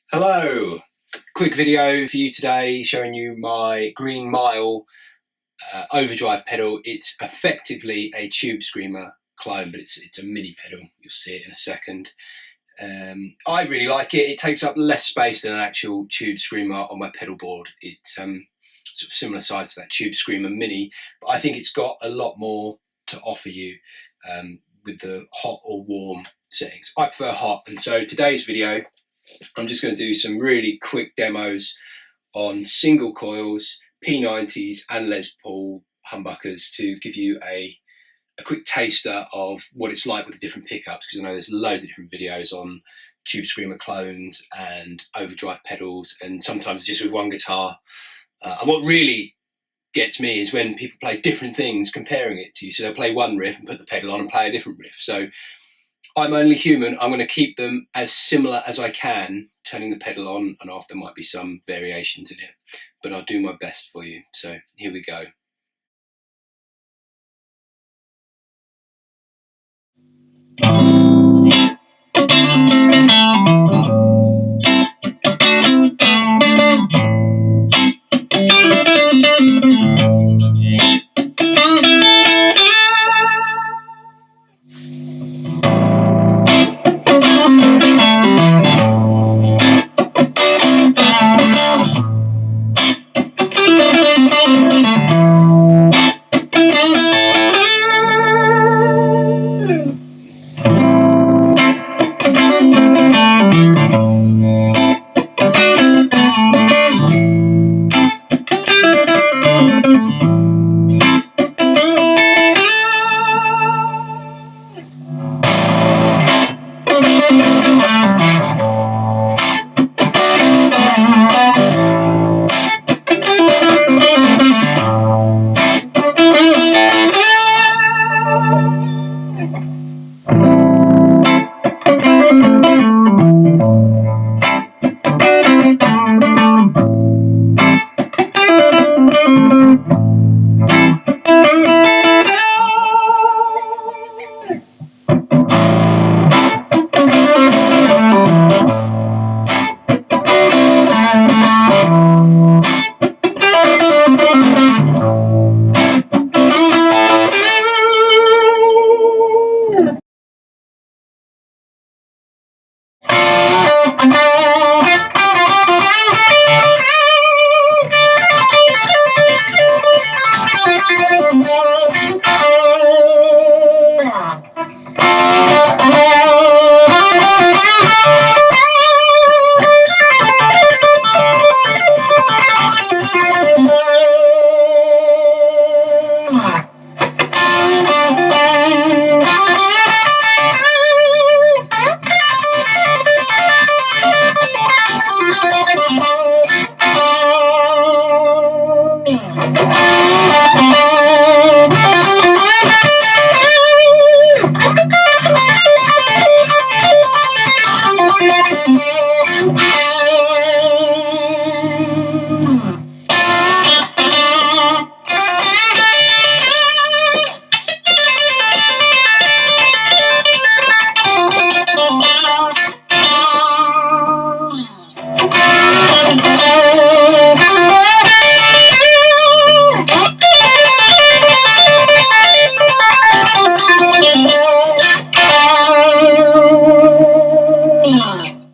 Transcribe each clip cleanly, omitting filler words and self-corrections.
Hello, quick video for you today showing you my Green Mile Overdrive pedal. It's effectively a tube screamer clone, but it's a mini pedal. You'll see it in a second. I really like it. It takes up less space than an actual tube screamer on my pedal board. It's sort of similar size to that tube screamer mini, but I think it's got a lot more to offer you with the hot or warm settings. I prefer hot, and so today's video I'm just going to do some really quick demos on single coils, P90s and Les Paul humbuckers to give you a quick taster of what it's like with the different pickups, because I know there's loads of different videos on tube screamer clones and overdrive pedals, and sometimes just with one guitar. And what really gets me is when people play different things comparing it to you. So they'll play one riff and put the pedal on and play a different riff. So I'm only human. I'm going to keep them as similar as I can, turning the pedal on and off. There might be some variations in it, but I'll do my best for you. So here we go.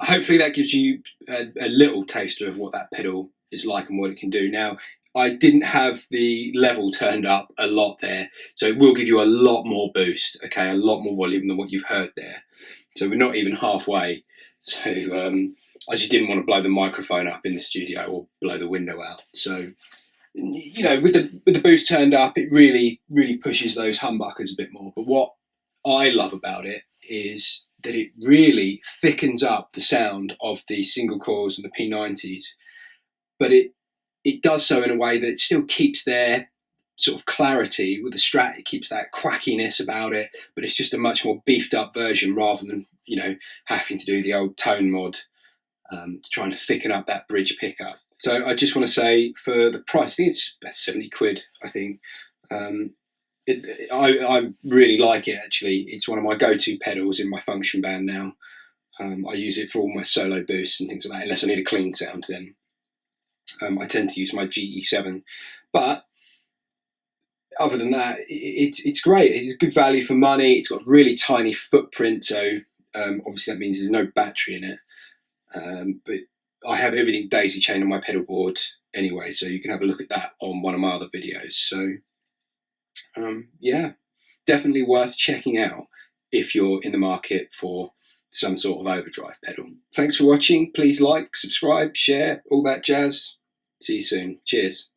Hopefully that gives you a little taster of what that pedal is like and what it can do. Now, I didn't have the level turned up a lot there, so it will give you a lot more boost, okay, a lot more volume than what you've heard there. So we're not even halfway. So I just didn't want to blow the microphone up in the studio or blow the window out. So, you know, with the boost turned up, it really pushes those humbuckers a bit more. But what I love about it is that it really thickens up the sound of the single coils and the P90s, but it does so in a way that it still keeps their sort of clarity with the Strat. It keeps that quackiness about it, but it's just a much more beefed up version rather than, you know, having to do the old tone mod to try and thicken up that bridge pickup. So I just want to say, for the price, I think it's about 70 quid, I think. I really like it, actually. It's one of my go-to pedals in my function band now. I use it for all my solo boosts and things like that. Unless I need a clean sound, then I tend to use my GE7. But other than that, it's great. It's good value for money. It's got a really tiny footprint, so obviously that means there's no battery in it. But I have everything daisy chained on my pedal board anyway, so you can have a look at that on one of my other videos. So yeah, definitely worth checking out if you're in the market for some sort of overdrive pedal. Thanks for watching. Please like, subscribe, share, all that jazz. See you soon. Cheers.